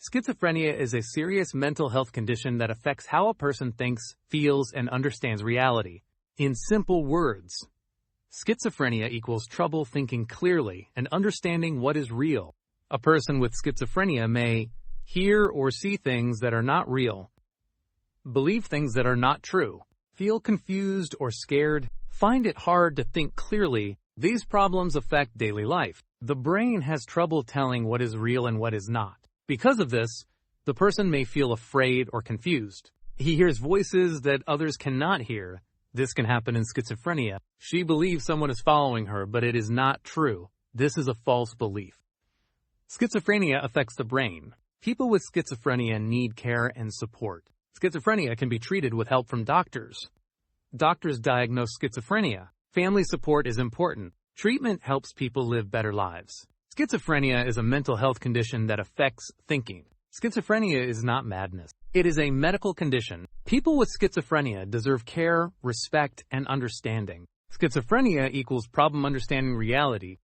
Schizophrenia is a serious mental health condition that affects how a person thinks, feels, and understands reality. In simple words, schizophrenia equals trouble thinking clearly and understanding what is real. A person with schizophrenia may hear or see things that are not real, believe things that are not true, feel confused or scared, find it hard to think clearly. These problems affect daily life. The brain has trouble telling what is real and what is not. Because of this, the person may feel afraid or confused. He hears voices that others cannot hear. This can happen in schizophrenia. She believes someone is following her, but it is not true. This is a false belief. Schizophrenia affects the brain. People with schizophrenia need care and support. Schizophrenia can be treated with help from doctors. Doctors diagnose schizophrenia. Family support is important. Treatment helps people live better lives. Schizophrenia is a mental health condition that affects thinking. Schizophrenia is not madness. It is a medical condition. People with schizophrenia deserve care, respect, and understanding. Schizophrenia equals problem understanding reality.